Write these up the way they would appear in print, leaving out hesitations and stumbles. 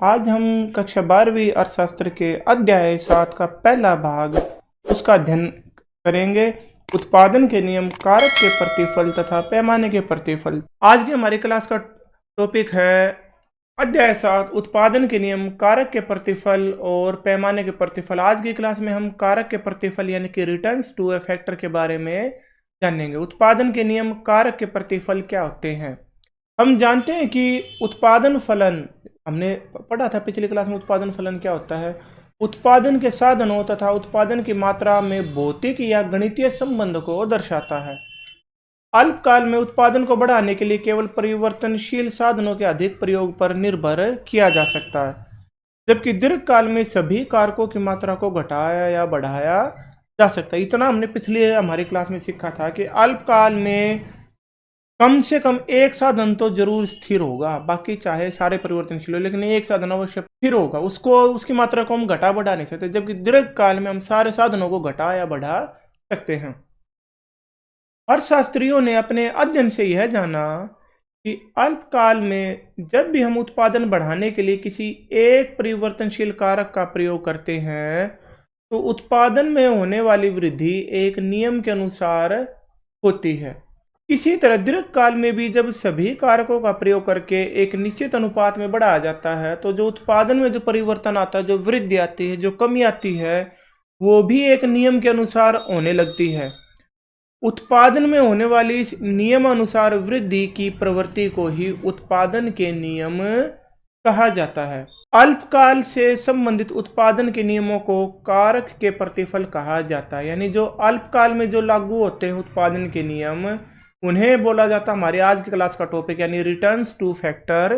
आज हम कक्षा 12वीं अर्थशास्त्र के अध्याय 7 का पहला भाग उसका अध्ययन करेंगे। उत्पादन के नियम, कारक के प्रतिफल तथा पैमाने के प्रतिफल। आज की हमारी क्लास का टॉपिक है अध्याय 7 उत्पादन के नियम, कारक के प्रतिफल और पैमाने के प्रतिफल। आज की क्लास में हम कारक के प्रतिफल यानी कि रिटर्न्स टू ए फैक्टर के बारे में जानेंगे। उत्पादन के नियम, कारक के प्रतिफल क्या होते हैं। हम जानते हैं कि उत्पादन फलन, हमने पढ़ा था पिछली क्लास में, उत्पादन फलन क्या होता है। उत्पादन के साधनों तथा उत्पादन की मात्रा में भौतिक या गणितीय संबंध को दर्शाता है। अल्पकाल में उत्पादन को बढ़ाने के लिए केवल परिवर्तनशील साधनों के अधिक प्रयोग पर निर्भर किया जा सकता है, जबकि दीर्घकाल में सभी कारकों की मात्रा को घटाया या बढ़ाया जा सकता है। इतना हमने पिछली हमारी क्लास में सीखा था कि अल्पकाल में कम से कम एक साधन तो जरूर स्थिर होगा, बाकी चाहे सारे परिवर्तनशील हो, लेकिन एक साधन अवश्य स्थिर होगा। उसकी मात्रा को हम घटा बढ़ा नहीं सकते, जबकि दीर्घकाल में हम सारे साधनों को घटा या बढ़ा सकते हैं। अर्थशास्त्रियों ने अपने अध्ययन से यह जाना कि अल्पकाल में जब भी हम उत्पादन बढ़ाने के लिए किसी एक परिवर्तनशील कारक का प्रयोग करते हैं तो उत्पादन में होने वाली वृद्धि एक नियम के अनुसार होती है। इसी तरह दीर्घकाल में भी जब सभी कारकों का प्रयोग करके एक निश्चित अनुपात में बढ़ाया जाता है तो जो उत्पादन में जो परिवर्तन आता है, जो वृद्धि आती है, जो कमी आती है, वो भी एक नियम के अनुसार होने लगती है। उत्पादन में होने वाली इस नियम अनुसार वृद्धि की प्रवृत्ति को ही उत्पादन के नियम कहा जाता है। अल्पकाल से संबंधित उत्पादन के नियमों को कारक के प्रतिफल कहा जाता है। यानी जो अल्पकाल में जो लागू होते हैं उत्पादन के नियम, उन्हें बोला जाता है, हमारी आज की क्लास का टॉपिक यानी रिटर्न्स टू फैक्टर,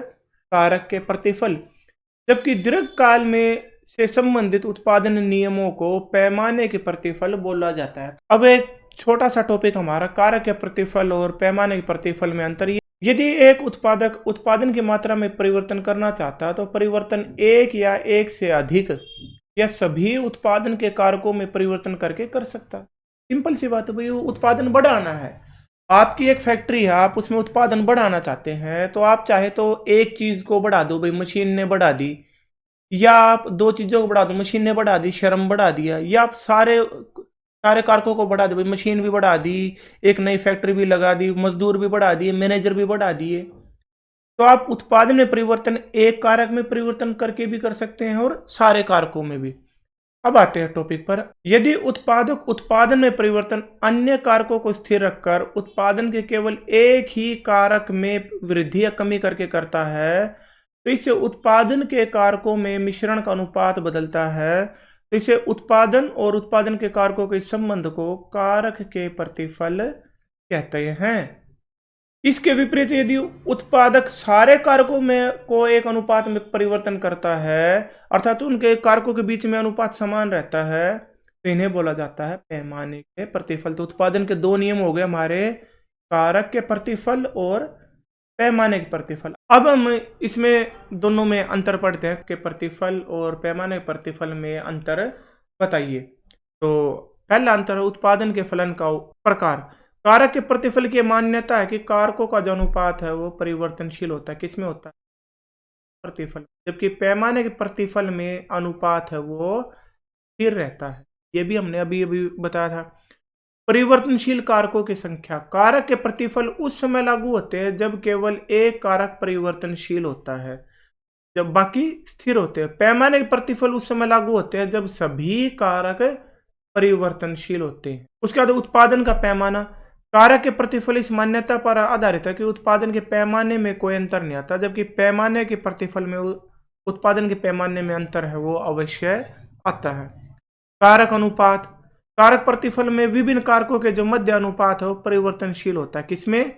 कारक के प्रतिफल। जबकि दीर्घकाल में से संबंधित उत्पादन नियमों को पैमाने के प्रतिफल बोला जाता है। अब एक छोटा सा टॉपिक हमारा कारक के प्रतिफल और पैमाने के प्रतिफल में अंतर। यदि एक उत्पादक उत्पादन की मात्रा में परिवर्तन करना चाहता है तो परिवर्तन एक या एक से अधिक या सभी उत्पादन के कारकों में परिवर्तन करके कर सकता है। सिंपल सी बात है भाई, उत्पादन बढ़ाना है। आपकी एक फैक्ट्री है, आप उसमें उत्पादन बढ़ाना चाहते हैं तो आप चाहे तो एक चीज को बढ़ा दो, भाई मशीन ने बढ़ा दी, या आप दो चीजों को बढ़ा दो, मशीन ने बढ़ा दी, श्रम बढ़ा दिया, या आप सारे कारकों को बढ़ा दो, भाई मशीन भी बढ़ा दी, एक नई फैक्ट्री भी लगा दी, मजदूर भी बढ़ा दिए, मैनेजर भी बढ़ा दिए। तो आप उत्पादन में परिवर्तन एक कारक में परिवर्तन करके भी कर सकते हैं और सारे कारकों में भी। अब आते हैं टॉपिक पर। यदि उत्पादक उत्पादन में परिवर्तन अन्य कारकों को स्थिर रखकर उत्पादन के केवल एक ही कारक में वृद्धि या कमी करके करता है तो इससे उत्पादन के कारकों में मिश्रण का अनुपात बदलता है। तो इसे उत्पादन और उत्पादन के कारकों के संबंध को कारक के प्रतिफल कहते हैं। इसके विपरीत यदि उत्पादक सारे कारकों में को एक अनुपात में परिवर्तन करता है, अर्थात उनके कारकों के बीच में अनुपात समान रहता है, तो इन्हें बोला जाता है पैमाने के प्रतिफल। तो उत्पादन के दो नियम हो गए हमारे, कारक के प्रतिफल और पैमाने के प्रतिफल। अब हम इसमें दोनों में अंतर पढ़ते हैं कि प्रतिफल और पैमाने के प्रतिफल में अंतर बताइए। तो पहला अंतर है उत्पादन के फलन का प्रकार। कारक के प्रतिफल की मान्यता है कि कारकों का जो अनुपात है वो परिवर्तनशील होता है। किसमें होता है? प्रतिफल। जबकि पैमाने के प्रतिफल में अनुपात है वो स्थिर रहता है। ये भी हमने अभी अभी बताया था। परिवर्तनशील कारकों की संख्या। कारक के प्रतिफल उस समय लागू होते हैं जब केवल एक कारक परिवर्तनशील होता है, जब बाकी स्थिर होते हैं। पैमाने के प्रतिफल उस समय लागू होते हैं जब सभी कारक परिवर्तनशील होते हैं। उसके बाद उत्पादन का पैमाना। कारक के प्रतिफल इस मान्यता पर आधारित है कि उत्पादन के पैमाने में कोई अंतर नहीं आता, जबकि पैमाने के प्रतिफल में उत्पादन के पैमाने में अंतर है वो अवश्य आता है। कारक अनुपात। कारक प्रतिफल में विभिन्न कारकों के जो मध्य अनुपात है वो परिवर्तनशील होता है। किसमें?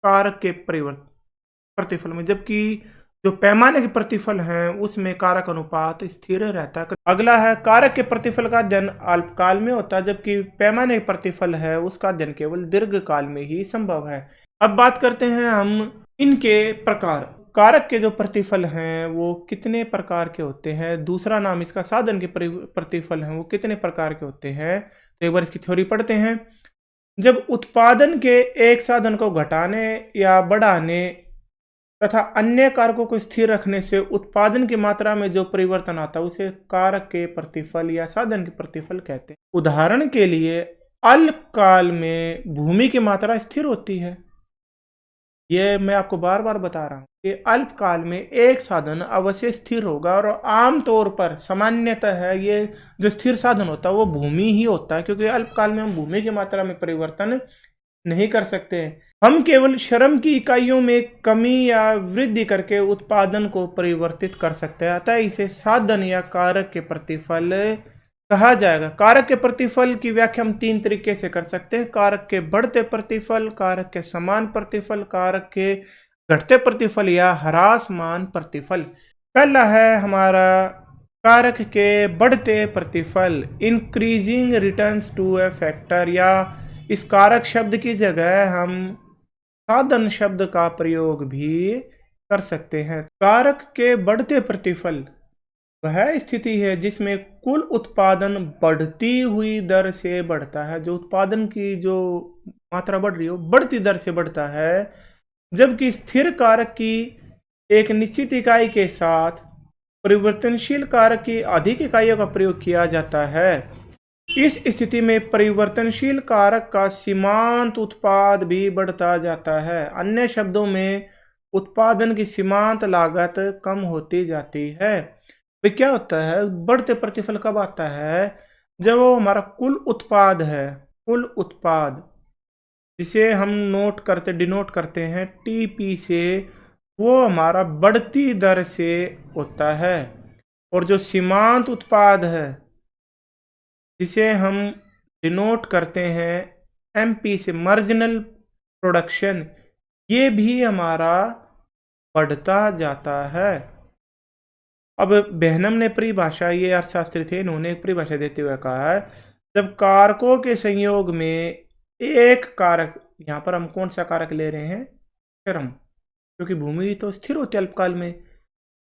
कारक के प्रतिफल में। जबकि जो पैमाने के प्रतिफल है उसमें कारक अनुपात स्थिर रहता है। अगला है कारक के प्रतिफल का अध्ययन अल्पकाल में होता है, जबकि पैमाने के प्रतिफल है उसका अध्ययन केवल दीर्घकाल में ही संभव है। अब बात करते हैं हम इनके प्रकार। कारक के जो प्रतिफल हैं वो कितने प्रकार के होते हैं, दूसरा नाम इसका साधन के प्रतिफल हैं वो कितने प्रकार के होते हैं। तो एक बार इसकी थ्योरी पढ़ते हैं। जब उत्पादन के एक साधन को घटाने या बढ़ाने तथा अन्य कारकों को स्थिर रखने से उत्पादन की मात्रा में जो परिवर्तन आता है उसे कारक के प्रतिफल या साधन के प्रतिफल कहते हैं। उदाहरण के लिए अल्पकाल में भूमि की मात्रा स्थिर होती है। ये मैं आपको बार बार बता रहा हूँ कि अल्पकाल में एक साधन अवश्य स्थिर होगा, और आमतौर पर सामान्यतः है ये जो स्थिर साधन होता है वो भूमि ही होता है, क्योंकि अल्पकाल में हम भूमि की मात्रा में परिवर्तन नहीं कर सकते। हम केवल श्रम की इकाइयों में कमी या वृद्धि करके उत्पादन को परिवर्तित कर सकते हैं, अतः इसे साधन या कारक के प्रतिफल कहा जाएगा। कारक के प्रतिफल की व्याख्या हम तीन तरीके से कर सकते हैं: कारक के बढ़ते प्रतिफल, कारक के समान प्रतिफल, कारक के घटते प्रतिफल या ह्रासमान प्रतिफल। पहला है हमारा कारक के बढ़ते प्रतिफल, increasing returns to a factor, या इस कारक शब्द की जगह हम साधन शब्द का प्रयोग भी कर सकते हैं। कारक के बढ़ते प्रतिफल वह स्थिति है जिसमें कुल उत्पादन बढ़ती हुई दर से बढ़ता है। जो उत्पादन की जो मात्रा बढ़ रही हो बढ़ती दर से बढ़ता है, जबकि स्थिर कारक की एक निश्चित इकाई के साथ परिवर्तनशील कारक की अधिक इकाइयों का प्रयोग किया जाता है। इस स्थिति में परिवर्तनशील कारक का सीमांत उत्पाद भी बढ़ता जाता है। अन्य शब्दों में उत्पादन की सीमांत लागत कम होती जाती है। वे क्या होता है, बढ़ते प्रतिफल कब आता है, जब वो हमारा कुल उत्पाद है, कुल उत्पाद जिसे हम डिनोट करते हैं टीपी से, वो हमारा बढ़ती दर से होता है। और जो सीमांत उत्पाद है जिसे हम डिनोट करते हैं एमपी से, मार्जिनल प्रोडक्शन, ये भी हमारा बढ़ता जाता है। अब बेहनम ने परिभाषा, ये अर्थशास्त्री थे, इन्होंने एक परिभाषा देते हुए कहा है, जब कारकों के संयोग में एक कारक, यहाँ पर हम कौन सा कारक ले रहे हैं, श्रम, क्योंकि भूमि तो स्थिर होती है अल्पकाल में,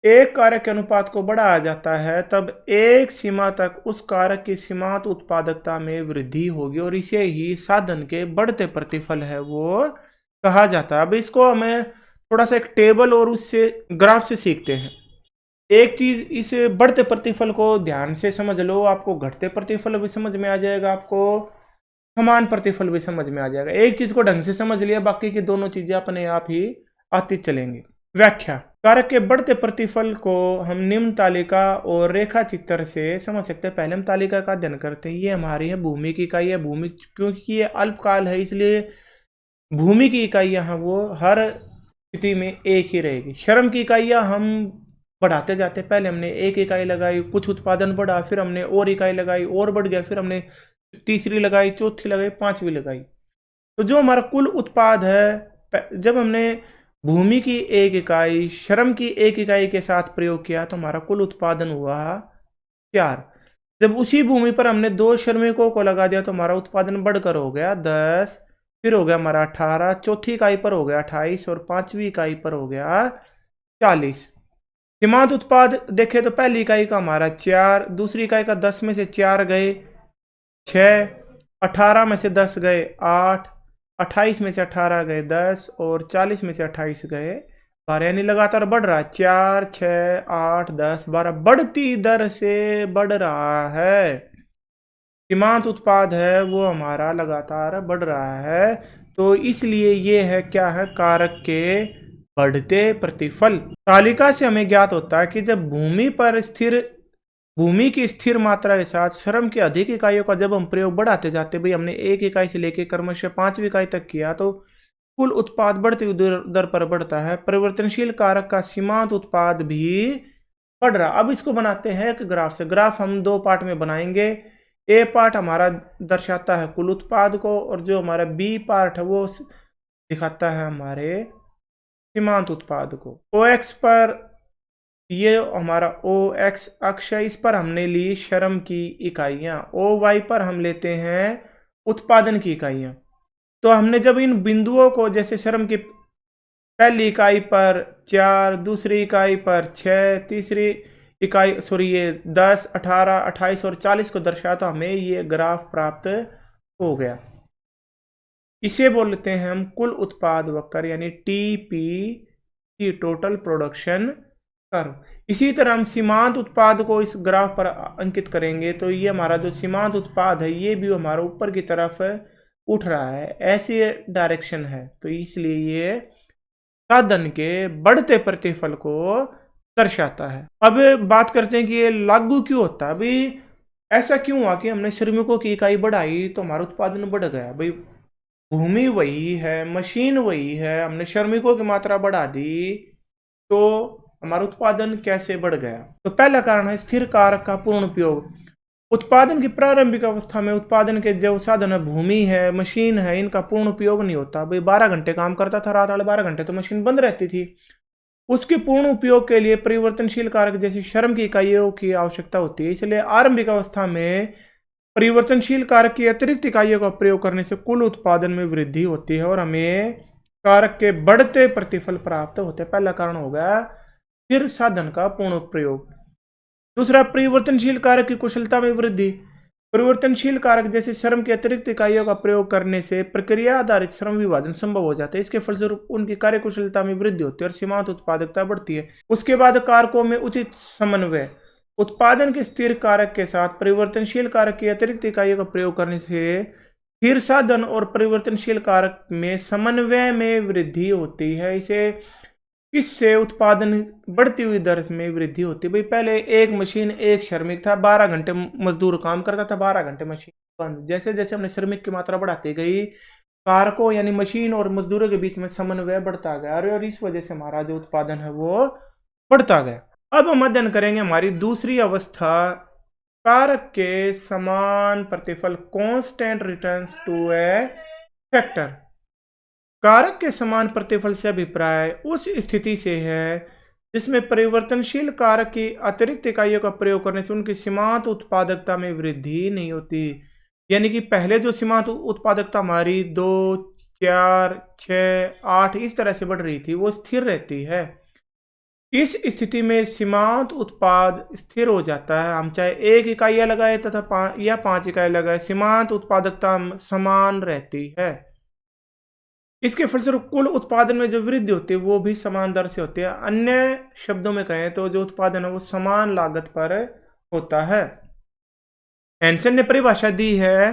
एक कारक के अनुपात को बढ़ाया जाता है, तब एक सीमा तक उस कारक की सीमांत उत्पादकता में वृद्धि होगी, और इसे ही साधन के बढ़ते प्रतिफल है वो कहा जाता है। अब इसको हमें थोड़ा सा एक टेबल और उससे ग्राफ से सीखते हैं। एक चीज, इस बढ़ते प्रतिफल को ध्यान से समझ लो, आपको घटते प्रतिफल भी समझ में आ जाएगा, आपको समान प्रतिफल भी समझ में आ जाएगा। एक चीज को ढंग से समझ लिया, बाकी की दोनों चीजें अपने आप ही आती चलेंगी। व्याख्या: कारक के बढ़ते प्रतिफल को हम निम्न तालिका और रेखा चित्र से समझ सकते हैं। पहले हम तालिका का अध्ययन करते हैं। ये हमारी है भूमि की इकाई है। भूमि, क्योंकि ये अल्पकाल है इसलिए भूमि की इकाइयां हैं वो हर स्थिति में एक ही रहेगी। श्रम की इकाइयां हम बढ़ाते जाते, पहले हमने एक इकाई लगाई, कुछ उत्पादन बढ़ा, फिर हमने और इकाई लगाई, और बढ़ गया, फिर हमने तीसरी लगाई, चौथी लगाई, पांचवी लगाई। तो जो हमारा कुल उत्पाद है, जब हमने भूमि की एक इकाई, श्रम की एक इकाई के साथ प्रयोग किया तो हमारा कुल उत्पादन हुआ 4। जब उसी भूमि पर हमने 2 श्रमिकों को लगा दिया तो हमारा उत्पादन बढ़कर हो गया 10, फिर हो गया हमारा 18, चौथी इकाई पर हो गया 28, और पांचवी इकाई पर हो गया 40। सीमांत उत्पाद देखें तो पहली इकाई का हमारा 4, दूसरी इकाई का 10 में से 4 गए 6, 18 में से 10 गए 8, 28 में से 18 गए 10, और 40 में से 28 गए 12, यानी लगातार बढ़ रहा है। 4, 6, 8, 10, 12 बढ़ती दर से बढ़ रहा है। सीमांत उत्पाद है वो हमारा लगातार बढ़ रहा है, तो इसलिए ये है क्या है, कारक के बढ़ते प्रतिफल। तालिका से हमें ज्ञात होता है कि जब भूमि की स्थिर मात्रा के साथ श्रम की अधिक इकाइयों का जब हम प्रयोग बढ़ाते जाते, भाई हमने एक इकाई से लेकर क्रमशः 5वीं इकाई तक किया, तो कुल उत्पाद बढ़ती हुई दर पर बढ़ता है। परिवर्तनशील कारक का सीमांत उत्पाद भी बढ़ रहा। अब इसको बनाते हैं एक ग्राफ से। ग्राफ हम 2 पार्ट में बनाएंगे। ए पार्ट हमारा दर्शाता है कुल उत्पाद को, और जो हमारा बी पार्ट है वो दिखाता है हमारे सीमांत उत्पाद को। ओ एक्स पर ये हमारा ओ एक्स अक्ष है, इस पर हमने ली श्रम की इकाइयां। ओ वाई पर हम लेते हैं उत्पादन की इकाइयां। तो हमने जब इन बिंदुओं को, जैसे श्रम की पहली इकाई पर 4, दूसरी इकाई पर 6, तीसरी इकाई ये 10, 18, 28 और 40 को दर्शाया, तो हमें ये ग्राफ प्राप्त हो गया। इसे बोलते हैं हम कुल उत्पाद वक्र, यानी टीपी की टोटल प्रोडक्शन कर्व। इसी तरह हम सीमांत उत्पाद को इस ग्राफ पर अंकित करेंगे तो ये हमारा जो सीमांत उत्पाद है ये भी हमारा ऊपर की तरफ उठ रहा है, ऐसी डायरेक्शन है, तो इसलिए ये साधन के बढ़ते प्रतिफल को दर्शाता है। अब बात करते हैं कि ये लागू क्यों होता है। अभी ऐसा क्यों हुआ कि हमने श्रमिकों की इकाई बढ़ाई तो हमारा उत्पादन बढ़ गया। भाई भूमि वही है, मशीन वही है, हमने श्रमिकों की मात्रा बढ़ा दी तो हमारा उत्पादन कैसे बढ़ गया। तो पहला कारण है स्थिर कारक का पूर्ण उपयोग। उत्पादन की प्रारंभिक अवस्था में उत्पादन के जो साधन है, भूमि है, मशीन है, इनका पूर्ण उपयोग नहीं होता। भाई 12 घंटे काम करता था, रात वाले 12 घंटे तो मशीन बंद रहती थी। उसके पूर्ण उपयोग के लिए परिवर्तनशील कारक जैसे श्रम की इकाइयों की आवश्यकता होती है। इसलिए आरंभिक अवस्था में परिवर्तनशील कारक की अतिरिक्त इकाइयों का प्रयोग करने से कुल उत्पादन में वृद्धि होती है और हमें कारक के बढ़ते प्रतिफल प्राप्त होते हैं। पहला कारण होगा स्थिर साधन का पूर्ण प्रयोग। दूसरा, परिवर्तनशील कारक की कुशलता में वृद्धि। परिवर्तनशील कारक जैसे श्रम की अतिरिक्त इकाइयों का प्रयोग करने से प्रक्रिया आधारित श्रम विभाजन संभव हो जाता है। इसके फलस्वरूप उनकी कार्य कुशलता में वृद्धि होती है और सीमांत उत्पादकता बढ़ती है। उसके बाद कारकों में उचित समन्वय। उत्पादन के स्थिर कारक के साथ परिवर्तनशील कारक की अतिरिक्त इकाइयों का प्रयोग करने से स्थिर साधन और परिवर्तनशील कारक में समन्वय में वृद्धि होती है। इससे उत्पादन बढ़ती हुई दर में वृद्धि होती है। भाई पहले एक मशीन एक श्रमिक था, 12 घंटे मजदूर काम करता था, 12 घंटे मशीन बंद। जैसे जैसे हमने श्रमिक की मात्रा बढ़ाती गई, कारकों यानी मशीन और मजदूरों के बीच में समन्वय बढ़ता गया और इस वजह से हमारा जो उत्पादन है वो बढ़ता गया। अब हम अध्ययन करेंगे हमारी दूसरी अवस्था, कारक के समान प्रतिफल, constant returns to a factor. कारक के समान प्रतिफल से अभिप्राय उस स्थिति से है जिसमें परिवर्तनशील कारक की अतिरिक्त इकाइयों का प्रयोग करने से उनकी सीमांत उत्पादकता में वृद्धि नहीं होती। यानी कि पहले जो सीमांत उत्पादकता हमारी 2, 4, 6, 8 इस तरह से बढ़ रही थी वो स्थिर रहती है। इस स्थिति में सीमांत उत्पाद स्थिर हो जाता है। हम चाहे 1 इकाइयाँ लगाए तथा या 5 इकाई लगाए, सीमांत उत्पादकता समान रहती है। इसके फलस्वरूप कुल उत्पादन में जो वृद्धि होती है वो भी समान दर से होती है। अन्य शब्दों में कहें तो जो उत्पादन है वो समान लागत पर होता है। एंसन ने परिभाषा दी है,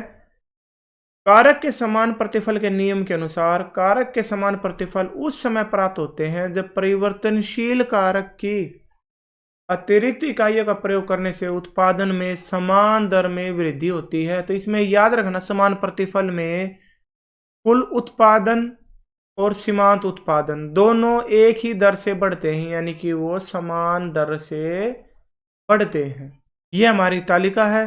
कारक के समान प्रतिफल के नियम के अनुसार कारक के समान प्रतिफल उस समय प्राप्त होते हैं जब परिवर्तनशील कारक की अतिरिक्त इकाइयों का प्रयोग करने से उत्पादन में समान दर में वृद्धि होती है। तो इसमें याद रखना, समान प्रतिफल में कुल उत्पादन और सीमांत उत्पादन दोनों एक ही दर से बढ़ते हैं, यानी कि वो समान दर से बढ़ते हैं। ये हमारी तालिका है।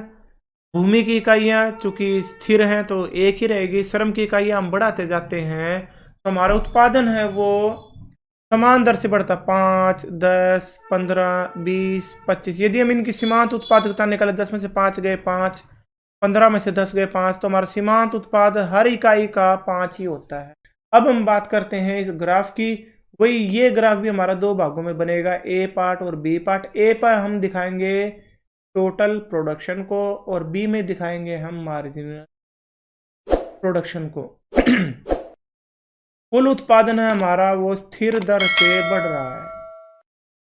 भूमि की इकाइयाँ चूंकि स्थिर हैं तो एक ही रहेगी। श्रम की इकाइयाँ हम बढ़ाते जाते हैं तो हमारा उत्पादन है वो समान दर से बढ़ता, 5, 10, 15, 20, 25। यदि हम इनकी सीमांत उत्पादकता निकालें, 10 में से 5 गए 5, 15 में से 10 गए 5, तो हमारा सीमांत उत्पाद हर इकाई का 5 ही होता है। अब हम बात करते हैं इस ग्राफ की। वही ये ग्राफ भी हमारा 2 भागों में बनेगा, ए पार्ट और बी पार्ट। ए पर हम दिखाएंगे टोटल प्रोडक्शन को और बी में दिखाएंगे हम मार्जिनल प्रोडक्शन को। कुल उत्पादन है हमारा वो स्थिर दर से बढ़ रहा है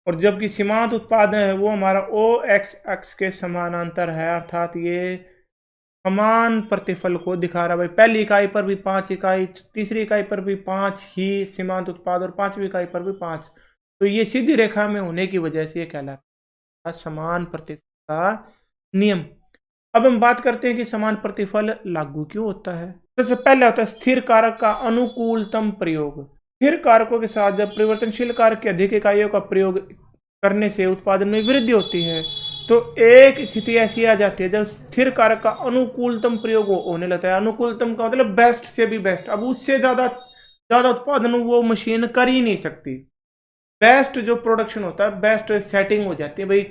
और जबकि सीमांत उत्पादन है वो हमारा ओ एक्स एक्स के समानांतर है, अर्थात ये समान प्रतिफल को दिखा रहा है। भाई पहली इकाई पर भी 5 इकाई, तीसरी इकाई पर भी 5 ही सीमांत उत्पाद और 5वीं इकाई पर भी 5। तो ये सीधी रेखा में होने की वजह से ये कहलाता है समान प्रतिफल का नियम। अब हम बात करते हैं कि समान प्रतिफल लागू क्यों होता है। सबसे पहले होता है स्थिर कारक का अनुकूलतम प्रयोग। स्थिर कारकों के साथ जब परिवर्तनशील कारक की अधिक इकाइयों का प्रयोग करने से उत्पादन में वृद्धि होती है तो एक स्थिति ऐसी आ जाती है जब स्थिर कारक का अनुकूलतम प्रयोग होने लगता है। अनुकूलतम का मतलब बेस्ट से भी बेस्ट। अब उससे ज्यादा उत्पादन वो मशीन कर ही नहीं सकती। बेस्ट जो प्रोडक्शन होता है, बेस्ट सेटिंग हो जाती है। भाई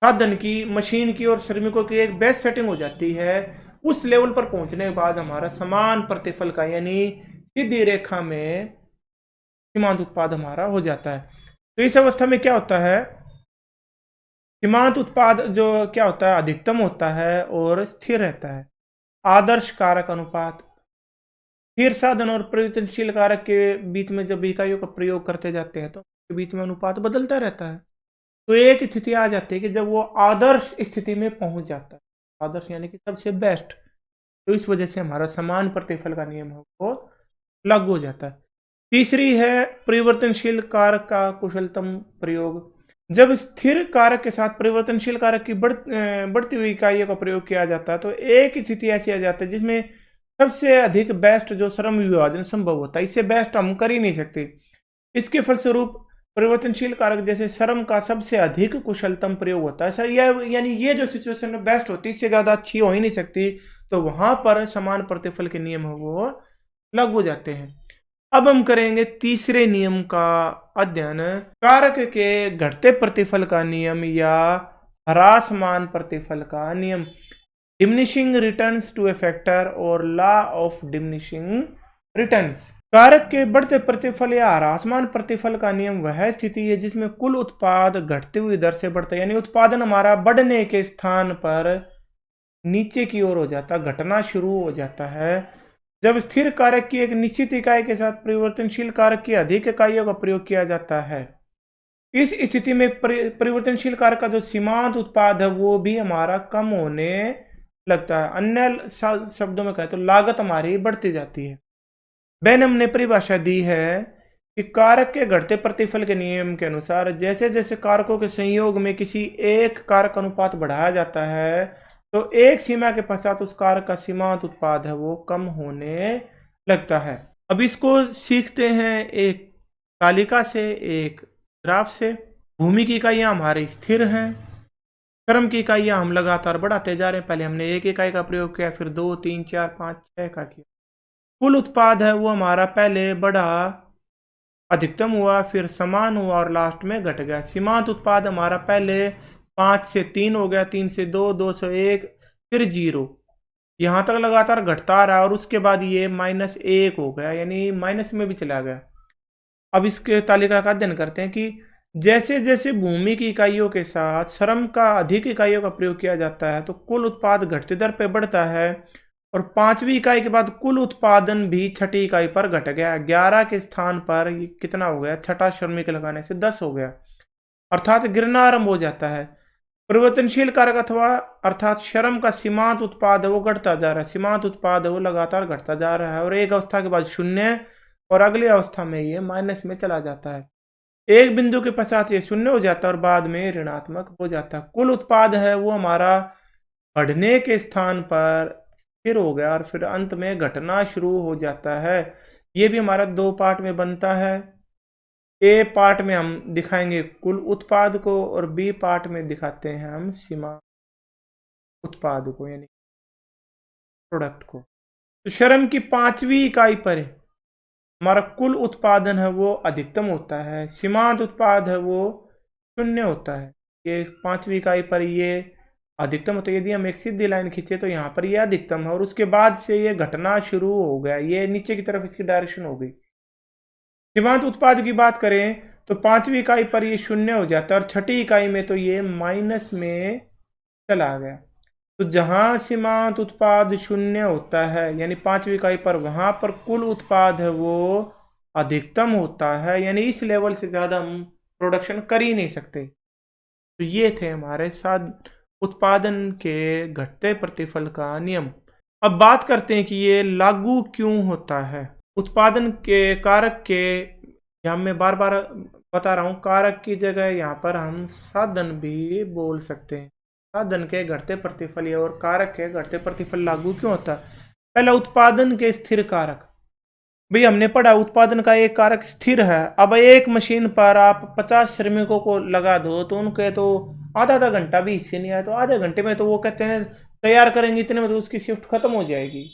साधन की, मशीन की और श्रमिकों की एक बेस्ट सेटिंग हो जाती है। उस लेवल पर पहुंचने के बाद हमारा समान प्रतिफल का यानी सीधी रेखा में सीमांत उत्पाद हमारा हो जाता है। तो इस अवस्था में क्या होता है, सीमांत उत्पाद जो क्या होता है अधिकतम होता है और स्थिर रहता है। आदर्श कारक अनुपात, स्थिर साधन और परिवर्तनशील कारक के बीच में जब इकाइयों का प्रयोग करते जाते हैं तो के बीच में अनुपात बदलता रहता है। तो एक स्थिति आ जाती है कि जब वो आदर्श स्थिति में पहुंच जाता है, आदर्श यानी कि सबसे बेस्ट, तो इस वजह से हमारा समान प्रतिफल का नियम है वो लागू हो जाता है। तीसरी है परिवर्तनशील कारक का कुशलतम प्रयोग। जब स्थिर कारक के साथ परिवर्तनशील कारक की बढ़ती हुई इकाइयों का प्रयोग किया जाता है तो एक स्थिति ऐसी आ जाती है जिसमें सबसे अधिक बेस्ट जो श्रम विभाजन संभव होता है। इससे बेस्ट हम कर ही नहीं सकते। इसके फलस्वरूप परिवर्तनशील कारक जैसे श्रम का सबसे अधिक कुशलतम प्रयोग होता है। सर यानी ये जो सिचुएशन बेस्ट होती है इससे ज़्यादा अच्छी हो ही नहीं सकती, तो वहां पर समान प्रतिफल के नियम है वो लागू हो जाते हैं। अब हम करेंगे तीसरे नियम का अध्ययन, कारक के घटते प्रतिफल का नियम या ह्रासमान प्रतिफल का नियम, diminishing returns to a factor और लॉ ऑफ डिमिनिशिंग रिटर्न्स। कारक के बढ़ते प्रतिफल या ह्रासमान प्रतिफल का नियम वह स्थिति है जिसमें कुल उत्पाद घटती हुई दर से बढ़ता है, यानी उत्पादन हमारा बढ़ने के स्थान पर नीचे की ओर हो जाता, घटना शुरू हो जाता है जब स्थिर कारक की एक निश्चित इकाई के साथ परिवर्तनशील कारक की अधिक इकाइयों का प्रयोग किया जाता है। इस स्थिति में परिवर्तनशील कारक का जो सीमांत उत्पाद है वो भी हमारा कम होने लगता है। अन्य शब्दों में कहें तो लागत हमारी बढ़ती जाती है। बेनम ने परिभाषा दी है कि कारक के घटते प्रतिफल के नियम के अनुसार जैसे जैसे कारकों के संयोग में किसी एक कारक अनुपात बढ़ाया जाता है तो एक सीमा के पश्चात उस कारक का सीमांत उत्पाद है वो कम होने लगता है। अब इसको सीखते हैं एक तालिका से, एक ग्राफ से। भूमि की इकाइयां हमारी स्थिर हैं, क्रम की इकाइयां हम लगातार बढ़ाते जा रहे हैं। पहले हमने एक इकाई का प्रयोग किया, फिर 2, 3, 4, 5, 6 का किया। कुल उत्पाद है वो हमारा पहले बढ़ा, अधिकतम हुआ, फिर समान हुआ और लास्ट में घट गया। सीमांत उत्पाद हमारा पहले 5 से 3 हो गया, 3 से 2, 2 से 1, फिर 0, यहाँ तक लगातार घटता रहा और उसके बाद ये -1 हो गया, यानी माइनस में भी चला गया। अब इसके तालिका का अध्ययन करते हैं कि जैसे जैसे भूमि की इकाइयों के साथ श्रम का अधिक इकाइयों का प्रयोग किया जाता है तो कुल उत्पाद घटती दर पे बढ़ता है और 5वीं इकाई के बाद कुल उत्पादन भी छठी इकाई पर घट गया। 11 के स्थान पर ये कितना हो गया, छठा श्रमिक लगाने से 10 हो गया, अर्थात गिरना आरंभ हो जाता है। परिवर्तनशील कारक अथवा अर्थात श्रम का सीमांत उत्पाद है वो घटता जा रहा है, सीमांत उत्पाद है वो लगातार घटता जा रहा है और एक अवस्था के बाद 0 और अगली अवस्था में ये माइनस में चला जाता है। एक बिंदु के पश्चात ये 0 हो जाता है और बाद में ऋणात्मक हो जाता है। कुल उत्पाद है वो हमारा बढ़ने के स्थान पर स्थिर हो गया और फिर अंत में घटना शुरू हो जाता है। ये भी हमारा 2 पार्ट में बनता है। ए पार्ट में हम दिखाएंगे कुल उत्पाद को और बी पार्ट में दिखाते हैं हम सीमा उत्पाद को यानी प्रोडक्ट को। तो श्रम की 5वीं इकाई पर हमारा कुल उत्पादन है वो अधिकतम होता है, सीमांत उत्पाद है वो 0 होता है। ये 5वीं इकाई पर ये अधिकतम होता है। यदि हम एक सीधी लाइन खींचे तो यहाँ पर ये अधिकतम है और उसके बाद से ये घटना शुरू हो गया, ये नीचे की तरफ इसकी डायरेक्शन हो गई। सीमांत उत्पाद की बात करें तो 5वीं इकाई पर ये 0 हो जाता है और छठी इकाई में तो ये माइनस में चला गया। तो जहां सीमांत उत्पाद 0 होता है यानी 5वीं इकाई पर, वहां पर कुल उत्पाद है वो अधिकतम होता है, यानी इस लेवल से ज़्यादा हम प्रोडक्शन कर ही नहीं सकते। तो ये थे हमारे साथ उत्पादन के घटते प्रतिफल का नियम। अब बात करते हैं कि ये लागू क्यों होता है। उत्पादन के कारक के, यहाँ मैं बार बार बता रहा हूँ, कारक की जगह यहाँ पर हम साधन भी बोल सकते हैं। साधन के घटते प्रतिफल और कारक के घटते प्रतिफल लागू क्यों होता है। पहला, उत्पादन के स्थिर कारक। भाई हमने पढ़ा उत्पादन का एक कारक स्थिर है। अब एक मशीन पर आप 50 श्रमिकों को लगा दो तो उनके तो आधा घंटा भी हिस्से नहीं आया, तो आधे घंटे में तो वो कहते हैं तैयार करेंगे, इतने में तो उसकी शिफ्ट खत्म हो जाएगी।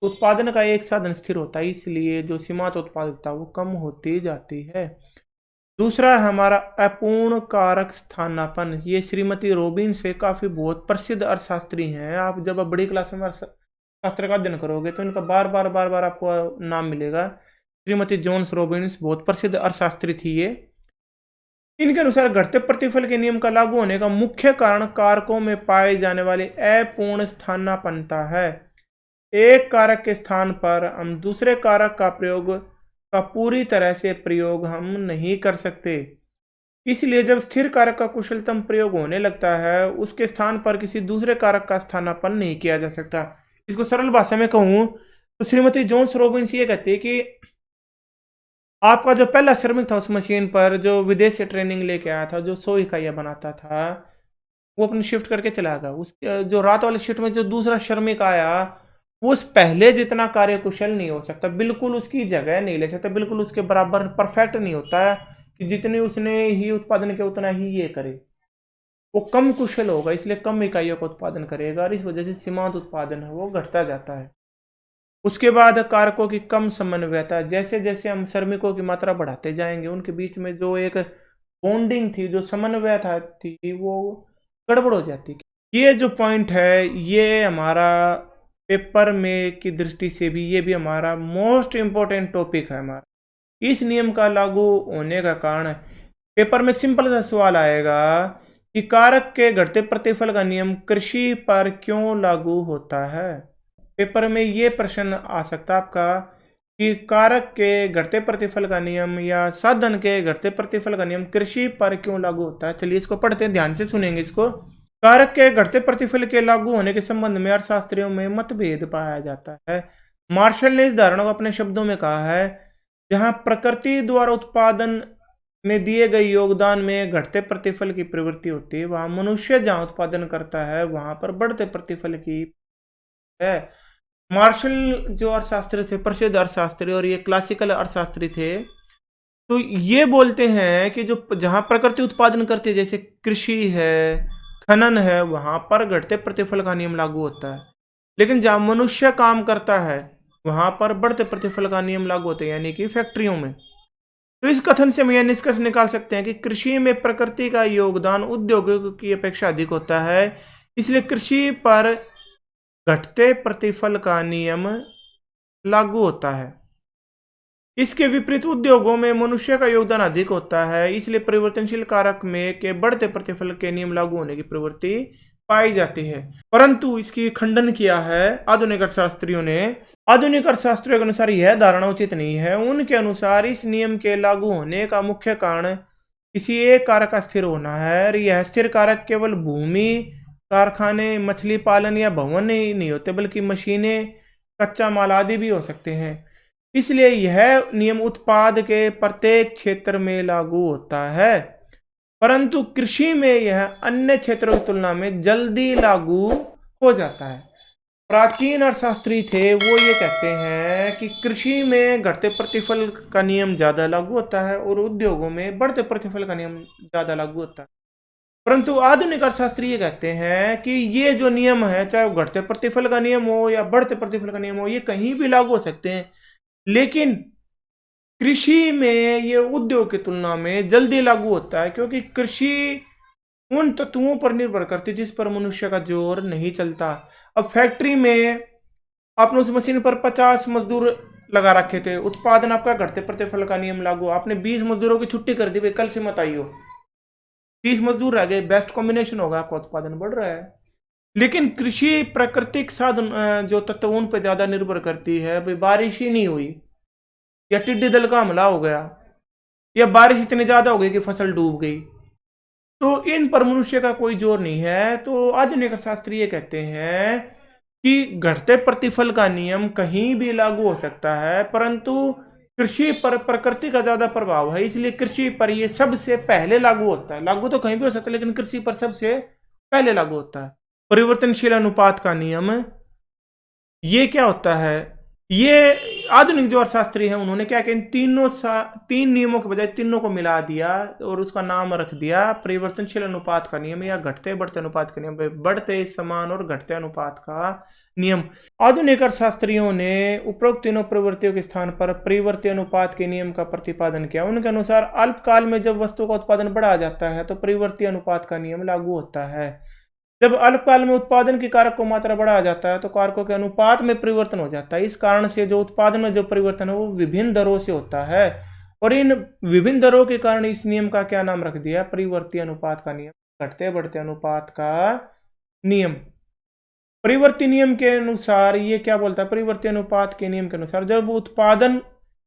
उत्पादन का एक साधन स्थिर होता है, इसलिए जो सीमांत उत्पादकता वो कम होती जाती है। दूसरा हमारा अपूर्ण कारक स्थानापन। ये श्रीमती रॉबिन से काफ़ी बहुत प्रसिद्ध अर्थशास्त्री हैं। आप जब बड़ी क्लास में शास्त्र का अध्ययन करोगे तो इनका बार बार आपको नाम मिलेगा। श्रीमती जॉन्स रॉबिन्स बहुत प्रसिद्ध अर्थशास्त्री थी ये। इनके अनुसार घटते प्रतिफल के नियम का लागू होने का मुख्य कारण कारकों में पाए जाने वाले अपूर्ण स्थानापन्नता है। एक कारक के स्थान पर हम दूसरे कारक का प्रयोग का पूरी तरह से प्रयोग हम नहीं कर सकते। इसलिए जब स्थिर कारक का कुशलतम प्रयोग होने लगता है, उसके स्थान पर किसी दूसरे कारक का स्थानापन्न नहीं किया जा सकता। इसको सरल भाषा में कहूं तो श्रीमती जोन्स रॉबिन्स ये कहती है कि आपका जो पहला श्रमिक था उस मशीन पर, जो विदेश से ट्रेनिंग लेके आया था, जो 100 इकाइयाँ बनाता था, वो अपनी शिफ्ट करके चला गया। उस जो रात वाली शिफ्ट में जो दूसरा श्रमिक आया, वो उस पहले जितना कार्यकुशल नहीं हो सकता, बिल्कुल उसकी जगह नहीं ले सकता, बिल्कुल उसके बराबर परफेक्ट नहीं होता है कि जितनी उसने ही उत्पादन किया उतना ही ये करे। वो कम कुशल होगा, इसलिए कम इकाइयों का उत्पादन करेगा और इस वजह से सीमांत उत्पादन है वो घटता जाता है। उसके बाद कारकों की कम समन्वयता, जैसे जैसे हम श्रमिकों की मात्रा बढ़ाते जाएंगे, उनके बीच में जो एक बॉन्डिंग थी, जो समन्वयता थी, वो गड़बड़ हो जाती। ये जो पॉइंट है, ये हमारा पेपर में की दृष्टि से भी ये भी हमारा मोस्ट इम्पोर्टेंट टॉपिक है हमारा। इस नियम का लागू होने का कारण, पेपर में एक सिंपल सा सवाल आएगा कि कारक के घटते प्रतिफल का नियम कृषि पर क्यों लागू होता है। पेपर में ये प्रश्न आ सकता है आपका कि कारक के घटते प्रतिफल का नियम या साधन के घटते प्रतिफल का नियम कृषि पर क्यों लागू होता है। चलिए इसको पढ़ते हैं, ध्यान से सुनेंगे इसको। कारक के घटते प्रतिफल के लागू होने के संबंध में अर्थशास्त्रियों में मतभेद पाया जाता है। मार्शल ने इस धारणा को अपने शब्दों में कहा है, जहां प्रकृति द्वारा उत्पादन में दिए गए योगदान में घटते प्रतिफल की प्रवृत्ति होती है, वहां मनुष्य जहां उत्पादन करता है वहां पर बढ़ते प्रतिफल की है। मार्शल जो अर्थशास्त्री थे, प्रसिद्ध अर्थशास्त्री, और ये क्लासिकल अर्थशास्त्री थे, तो ये बोलते हैं कि जो जहां प्रकृति उत्पादन करती है, जैसे कृषि है, खनन है, वहां पर घटते प्रतिफल का नियम लागू होता है। लेकिन जहां मनुष्य काम करता है वहां पर बढ़ते प्रतिफल का नियम लागू होता है, यानी कि फैक्ट्रियों में। तो इस कथन से हम यह निष्कर्ष निकाल सकते हैं कि कृषि में प्रकृति का योगदान उद्योगों की अपेक्षा अधिक होता है, इसलिए कृषि पर घटते प्रतिफल का नियम लागू होता है। इसके विपरीत उद्योगों में मनुष्य का योगदान अधिक होता है, इसलिए परिवर्तनशील कारक में के बढ़ते प्रतिफल के नियम लागू होने की प्रवृत्ति पाई जाती है। परंतु इसकी खंडन किया है आधुनिक अर्थशास्त्रियों ने। आधुनिक अर्थशास्त्रियों के अनुसार यह धारणा उचित नहीं है। उनके अनुसार इस नियम के लागू होने का मुख्य कारण किसी एक कारक का स्थिर होना है, और यह स्थिर कारक केवल भूमि, कारखाने, मछली पालन या भवन ही नहीं होते, बल्कि मशीनें, कच्चा माल आदि भी हो सकते हैं। इसलिए यह नियम उत्पाद के प्रत्येक क्षेत्र में लागू होता है, परंतु कृषि में यह अन्य क्षेत्रों की तुलना में जल्दी लागू हो जाता है। प्राचीन अर्थशास्त्री थे, वो ये कहते हैं कि कृषि में घटते प्रतिफल का नियम ज्यादा लागू होता है और उद्योगों में बढ़ते प्रतिफल का नियम ज्यादा लागू होता है। परंतु आधुनिक अर्थशास्त्री ये कहते हैं कि ये जो नियम है, चाहे वो घटते प्रतिफल का नियम हो या बढ़ते प्रतिफल का नियम हो, ये कहीं भी लागू हो सकते हैं, लेकिन कृषि में ये उद्योग की तुलना में जल्दी लागू होता है, क्योंकि कृषि उन तत्वों पर निर्भर करती है जिस पर मनुष्य का जोर नहीं चलता। अब फैक्ट्री में आपने उस मशीन पर 50 मजदूर लगा रखे थे, उत्पादन आपका घटते प्रतिफल का नियम लागू, आपने 20 मजदूरों की छुट्टी कर दी, भाई कल से मत आइयो, 30 मजदूर रह गए, बेस्ट कॉम्बिनेशन होगा, आपका उत्पादन बढ़ रहा है। लेकिन कृषि प्राकृतिक साधन जो तत्व उन पर ज्यादा निर्भर करती है, भाई बारिश ही नहीं हुई, या टिड्डी दल का हमला हो गया, या बारिश इतनी ज्यादा हो गई कि फसल डूब गई, तो इन पर मनुष्य का कोई जोर नहीं है। तो आधुनिक शास्त्री ये कहते हैं कि घटते प्रतिफल का नियम कहीं भी लागू हो सकता है, परंतु कृषि पर प्रकृति का ज्यादा प्रभाव है, इसलिए कृषि पर यह सबसे पहले लागू होता है। लागू तो कहीं भी हो सकता है, लेकिन कृषि पर सबसे पहले लागू होता है। परिवर्तनशील अनुपात का नियम, ये क्या होता है? ये आधुनिक जो अर्थशास्त्री हैं उन्होंने क्या किया, तीन नियमों के बजाय तीनों को मिला दिया और उसका नाम रख दिया परिवर्तनशील अनुपात का नियम, या घटते बढ़ते अनुपात का नियम, बढ़ते समान और घटते अनुपात का नियम। आधुनिक अर्थशास्त्रियों ने उपरोक्त तीनों प्रवृत्तियों के स्थान पर परिवर्ती अनुपात के नियम का प्रतिपादन किया। उनके अनुसार अल्पकाल में जब वस्तु का उत्पादन बढ़ा जाता है तो परिवर्ती अनुपात का नियम लागू होता है। जब अल्पकाल में उत्पादन की कारक को मात्रा बढ़ाया जाता है तो कारकों के अनुपात में परिवर्तन हो जाता है। इस कारण से जो उत्पादन में जो परिवर्तन है वो विभिन्न दरों से होता है, और इन विभिन्न दरों के कारण इस नियम का क्या नाम रख दिया, परिवर्ती अनुपात का नियम, घटते बढ़ते अनुपात का नियम। परिवर्ती नियम के अनुसार ये क्या बोलता है, परिवर्ती अनुपात के नियम के अनुसार जब उत्पादन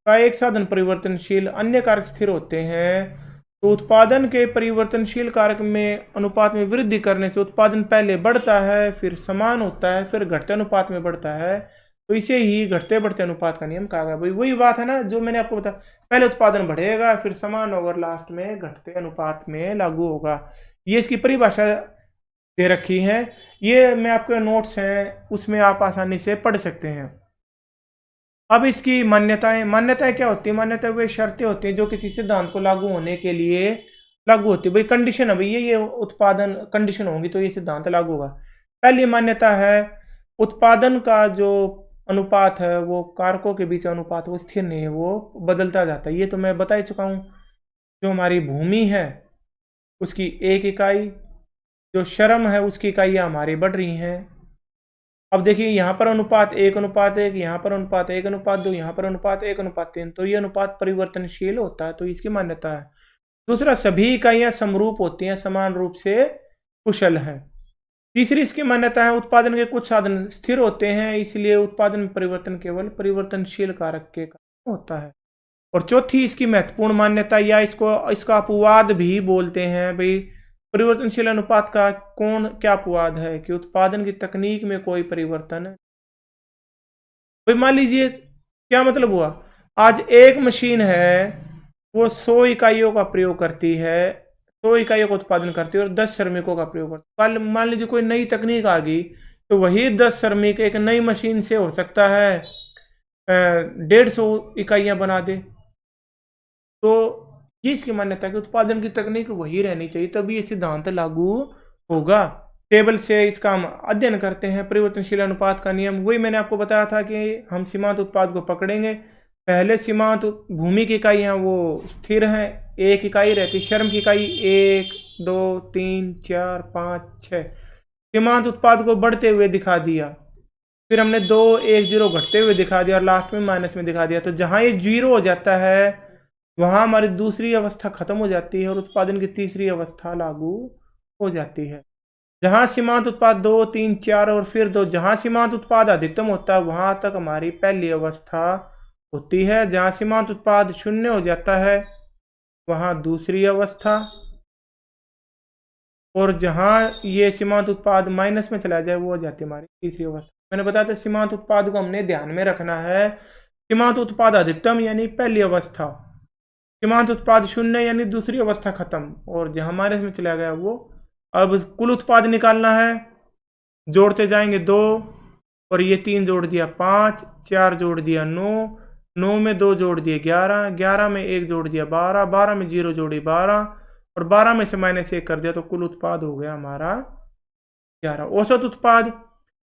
का एक साधन परिवर्तनशील, अन्य कारक स्थिर होते हैं, तो उत्पादन के परिवर्तनशील कारक में अनुपात में वृद्धि करने से उत्पादन पहले बढ़ता है, फिर समान होता है, फिर घटते अनुपात में बढ़ता है। तो इसे ही घटते बढ़ते अनुपात का नियम कहा गया। भाई वही बात है ना जो मैंने आपको बताया, पहले उत्पादन बढ़ेगा, फिर समान होगा, लास्ट में घटते अनुपात में लागू होगा। ये इसकी परिभाषा दे रखी है, ये मैं आपके नोट्स हैं उसमें आप आसानी से पढ़ सकते हैं। अब इसकी मान्यताएं क्या होती है? मान्यताएं वे शर्तें होती हैं जो किसी सिद्धांत को लागू होने के लिए लागू होती है। भाई कंडीशन है, भाई ये उत्पादन कंडीशन होगी तो ये सिद्धांत लागू होगा। पहली मान्यता है उत्पादन का जो अनुपात है वो कारकों के बीच अनुपात वो स्थिर नहीं है, वो बदलता जाता है। ये तो मैं बता ही चुका हूँ। जो हमारी भूमि है उसकी एक इकाई, जो श्रम है उसकी इकाइयाँ हमारी बढ़ रही हैं। अब देखिए यहाँ पर अनुपात 1:1, यहाँ पर अनुपात 1:2, यहाँ पर अनुपात 1:3, तो ये अनुपात परिवर्तनशील होता है, तो इसकी मान्यता है। दूसरा, सभी इकाइयाँ समरूप होती हैं, समान रूप से कुशल हैं। तीसरी इसकी मान्यता है उत्पादन के कुछ साधन स्थिर होते हैं, इसलिए उत्पादन में परिवर्तन केवल परिवर्तनशील कारक के कारण होता है। और चौथी इसकी महत्वपूर्ण मान्यता, या इसका अपवाद भी बोलते हैं, भाई परिवर्तनशील अनुपात का क्या अपवाद है कि उत्पादन की तकनीक में कोई परिवर्तन। भाई मान लीजिए क्या मतलब हुआ, आज एक मशीन है वो 100 इकाइयों का प्रयोग करती है, 100 इकाइयों का उत्पादन करती है और 10 श्रमिकों का प्रयोग करती है। कल मान लीजिए कोई नई तकनीक आ गई तो वही 10 श्रमिक एक नई मशीन से हो सकता है 150 इकाइयां बना दे। तो ये इसकी मान्यता है कि उत्पादन की तकनीक वही रहनी चाहिए, तभी ये सिद्धांत लागू होगा। टेबल से इसका हम अध्ययन करते हैं। परिवर्तनशील अनुपात का नियम वही मैंने आपको बताया था कि हम सीमांत उत्पाद को पकड़ेंगे। पहले सीमांत भूमि की इकाइयाँ वो स्थिर हैं, एक इकाई रहती, श्रम की इकाई 1, 2, 3, 4, 5, 6। सीमांत उत्पाद को बढ़ते हुए दिखा दिया, फिर हमने 2, 1, 0 घटते हुए दिखा दिया और लास्ट में माइनस में दिखा दिया। तो जहाँ ये 0 हो जाता है वहाँ हमारी दूसरी अवस्था खत्म हो जाती है और उत्पादन की तीसरी अवस्था लागू हो जाती है। जहाँ सीमांत उत्पाद 2, 3, 4 और फिर 2, जहाँ सीमांत उत्पाद अधिकतम होता है वहाँ तक हमारी पहली अवस्था होती है। जहाँ सीमांत उत्पाद 0 हो जाता है वहाँ दूसरी अवस्था, और जहाँ ये सीमांत उत्पाद माइनस में चला जाए वो हो जाती है हमारी तीसरी अवस्था। मैंने बताया था सीमांत उत्पाद को हमने ध्यान में रखना है। सीमांत उत्पाद अधिकतम यानी पहली अवस्था, सीमांत उत्पाद 0 यानी दूसरी अवस्था खत्म, और जहाँ माइनस में चला गया वो। अब कुल उत्पाद निकालना है, जोड़ते जाएंगे 2 और ये 3 जोड़ दिया 5, 4 जोड़ दिया 9, 9 में 2 जोड़ दिए 11, 11 में 1 जोड़ दिया 12, 12 में 0 जोड़ी 12 और 12 में से -1 कर दिया, तो कुल उत्पाद हो गया हमारा 11। औसत उत्पाद,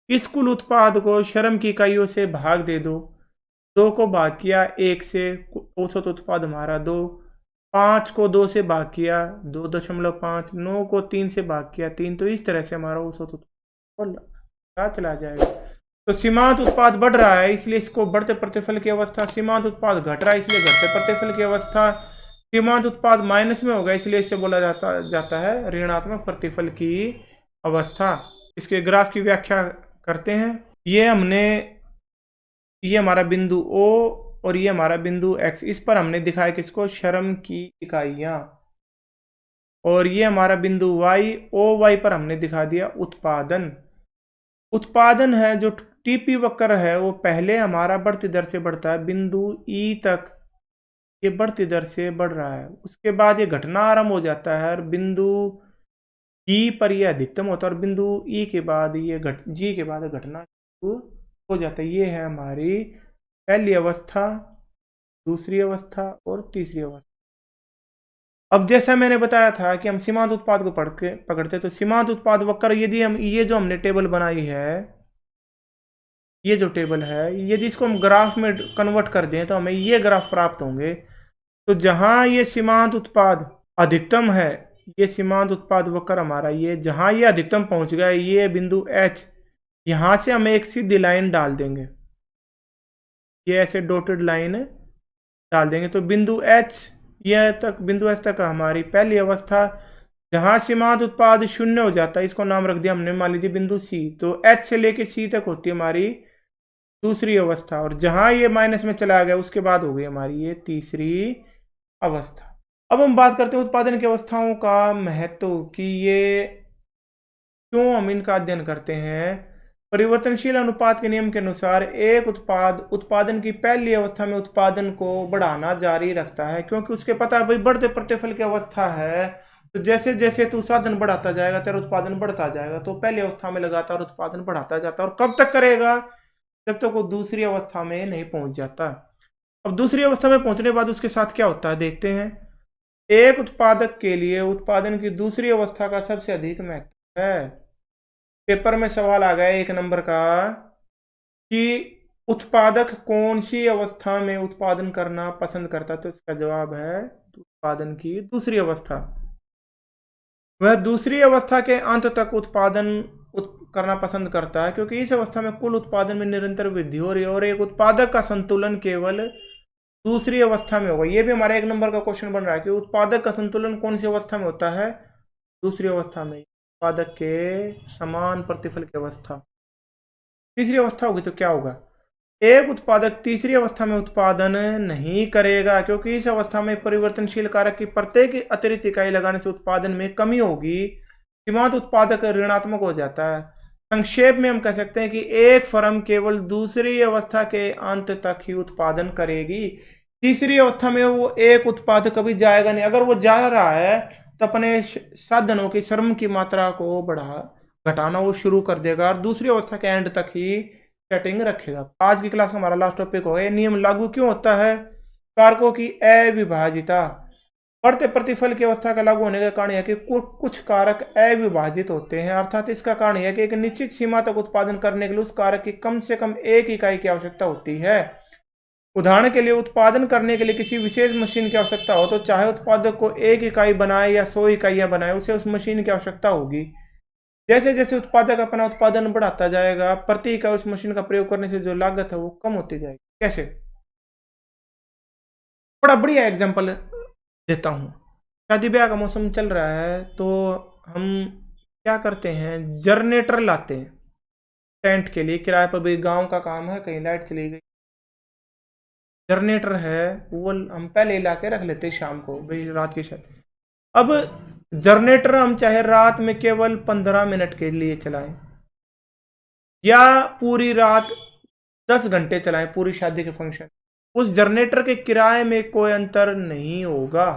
इस कुल उत्पाद को श्रम की इकाइयों से भाग दे दो, 2 को भाग किया 1 से, औसत उत्पाद हमारा 2, 5 को 2 से भाग किया 2.5, 9 को 3 से भाग किया 3, तो इस तरह से हमारा औसत उत्पाद चला जाएगा। तो सीमांत उत्पाद बढ़ रहा है इसलिए इसको बढ़ते प्रतिफल की अवस्था, सीमांत उत्पाद घट रहा है इसलिए घटते प्रतिफल की अवस्था, सीमांत उत्पाद माइनस में होगा इसलिए इसे बोला जाता है ऋणात्मक प्रतिफल की अवस्था। इसके ग्राफ की व्याख्या करते हैं। ये हमारा बिंदु O और ये हमारा बिंदु X, इस पर हमने दिखाया किसको, श्रम की इकाइयां, और ये हमारा बिंदु Y, OY पर हमने दिखा दिया उत्पादन। उत्पादन है जो टीपी वक्र है वो पहले हमारा बढ़ती दर से बढ़ता है, बिंदु E तक ये बढ़ती दर से बढ़ रहा है, उसके बाद ये घटना आरंभ हो जाता है और बिंदु G पर ये अधिकतम होता है और बिंदु E के बाद ये G के बाद घटना हो जाता है। ये है हमारी पहली अवस्था, दूसरी अवस्था और तीसरी अवस्था। अब जैसा मैंने बताया था कि हम सीमांत उत्पाद को पकड़ते, तो सीमांत उत्पाद वक्र यदि हम ये जो हमने टेबल बनाई है, ये जो टेबल है, यदि इसको हम ग्राफ में कन्वर्ट कर दें तो हमें ये ग्राफ प्राप्त होंगे। तो जहाँ ये सीमांत उत्पाद अधिकतम है, ये सीमांत उत्पाद वक्र हमारा, ये जहाँ ये अधिकतम पहुँच गया, ये बिंदु H, यहाँ से हम एक सीधी लाइन डाल देंगे, ये ऐसे डॉटेड लाइन डाल देंगे, तो बिंदु H यह तक, बिंदु H तक हमारी पहली अवस्था। जहाँ सीमांत उत्पाद 0 हो जाता है इसको नाम रख दिया हमने मान लीजिए बिंदु C, तो H से लेके C तक होती है हमारी दूसरी अवस्था, और जहां ये माइनस में चला गया उसके बाद हो गई हमारी ये तीसरी अवस्था। अब हम बात करते हैं उत्पादन की अवस्थाओं का महत्व कि ये क्यों हम इनका अध्ययन करते हैं। परिवर्तनशील अनुपात के नियम के अनुसार एक उत्पादन की पहली अवस्था में उत्पादन को बढ़ाना जारी रखता है, क्योंकि उसके पता है भाई बढ़ते प्रतिफल की अवस्था है, तो जैसे जैसे तू साधन बढ़ाता जाएगा तेरा उत्पादन बढ़ता जाएगा। तो पहली अवस्था में लगातार उत्पादन बढ़ाता जाता है, और कब तक करेगा, जब तक वो दूसरी अवस्था में नहीं पहुंच जाता। अब दूसरी अवस्था में पहुंचने के बाद उसके साथ क्या होता है देखते हैं। एक उत्पादक के लिए उत्पादन की दूसरी अवस्था का सबसे अधिक महत्व है। पेपर में सवाल आ गया 1 नंबर का कि उत्पादक कौन सी अवस्था में उत्पादन करना पसंद करता है, तो इसका जवाब है उत्पादन की दूसरी अवस्था। वह दूसरी अवस्था के अंत तक उत्पादन करना पसंद करता है, क्योंकि इस अवस्था में कुल उत्पादन में निरंतर वृद्धि हो रही है और एक उत्पादक का संतुलन केवल दूसरी अवस्था में होगा। ये भी हमारा 1 नंबर का क्वेश्चन बन रहा है कि उत्पादक का संतुलन कौन सी अवस्था में होता है, दूसरी अवस्था में, उत्पादक के समान प्रतिफल की अवस्था। तीसरी अवस्था होगी तो क्या होगा, एक उत्पादक तीसरी अवस्था में उत्पादन नहीं करेगा, क्योंकि इस अवस्था में परिवर्तनशील कारक की प्रत्येक अतिरिक्त इकाई लगाने से उत्पादन में कमी होगी, सीमांत उत्पादक ऋणात्मक हो जाता है। संक्षेप में हम कह सकते हैं कि एक फर्म केवल दूसरी अवस्था के अंत तक ही उत्पादन करेगी, तीसरी अवस्था में वो एक उत्पादक कभी जाएगा नहीं। अगर वो जा रहा है तो अपने साधनों की श्रम की मात्रा को घटाना वो शुरू कर देगा और दूसरी अवस्था के एंड तक ही सेटिंग रखेगा। आज की क्लास का हमारा लास्ट टॉपिक होगा ये नियम लागू क्यों होता है, कारकों की अविभाजिता। बढ़ते प्रतिफल की अवस्था का लागू होने का कारण यह कि कुछ कारक अविभाजित होते हैं, अर्थात इसका कारण यह कि एक निश्चित सीमा तक उत्पादन करने के लिए उस कारक की कम से कम एक इकाई की आवश्यकता होती है। उदाहरण के लिए उत्पादन करने के लिए किसी विशेष मशीन की आवश्यकता हो तो चाहे उत्पादक को 1 इकाई बनाए या 100 इकाइयां बनाए, उसे उस मशीन की आवश्यकता होगी। जैसे जैसे उत्पादक अपना उत्पादन बढ़ाता जाएगा, प्रति इकाई उस मशीन का प्रयोग करने से जो लागत है वो कम होती जाएगी। कैसे, बड़ा बढ़िया एग्जांपल देता हूँ। शादी ब्याह का मौसम चल रहा है तो हम क्या करते हैं, जनरेटर लाते हैं टेंट के लिए, किराए पर भी गांव का काम है, कहीं लाइट चली गई, जनरेटर है वो हम पहले ला के रख लेते हैं शाम को, भाई रात की शादी। अब जनरेटर हम चाहे रात में केवल 15 मिनट के लिए चलाएं या पूरी रात 10 घंटे चलाएं, पूरी शादी के फंक्शन, उस जनरेटर के किराए में कोई अंतर नहीं होगा।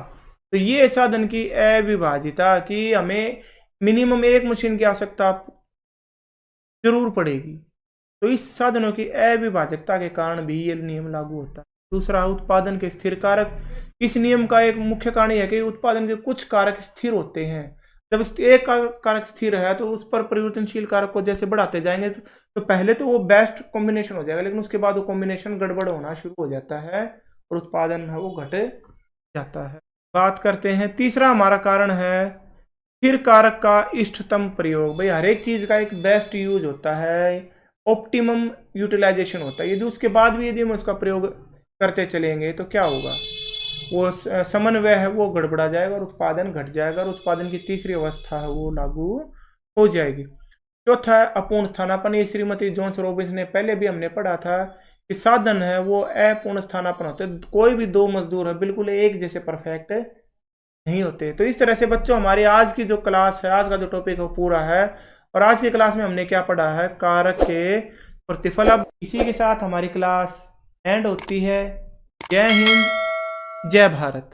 तो ये साधन की अविभाजिता कि हमें मिनिमम 1 मशीन की आवश्यकता जरूर पड़ेगी, तो इस साधनों की अविभाजकता के कारण भी ये नियम लागू होता है। दूसरा, उत्पादन के स्थिर कारक। इस नियम का एक मुख्य कारण यह है कि उत्पादन के कुछ कारक स्थिर होते हैं। जब एक कारक स्थिर है तो उस पर परिवर्तनशील कारक को जैसे बढ़ाते जाएंगे तो पहले तो वो बेस्ट कॉम्बिनेशन हो जाएगा, लेकिन उसके बाद वो कॉम्बिनेशन गड़बड़ होना शुरू हो जाता है और उत्पादन है वो घट जाता है। बात करते हैं तीसरा हमारा कारण है स्थिर कारक का इष्टतम प्रयोग। भाई हर एक चीज का एक बेस्ट यूज होता है, ऑप्टिमम यूटिलाइजेशन होता है। यदि उसके बाद भी यदि हम उसका प्रयोग करते चलेंगे तो क्या होगा, वो समन्वय है वो गड़बड़ा जाएगा और उत्पादन घट जाएगा और उत्पादन की तीसरी अवस्था है वो लागू हो जाएगी। चौथा है अपूर्ण स्थानापन। ये श्रीमती जोन्स रॉबिन्स ने पहले भी हमने पढ़ा था कि साधन है वो अपूर्ण स्थानापन होते हैं, कोई भी 2 मजदूर है बिल्कुल एक जैसे परफेक्ट नहीं होते। तो इस तरह से बच्चों हमारी आज की जो क्लास है, आज का जो टॉपिक है वो पूरा है, और आज की क्लास में हमने क्या पढ़ा है, कारक के प्रतिफल। अब इसी के साथ हमारी क्लास एंड होती है। जय हिंद, जय भारत।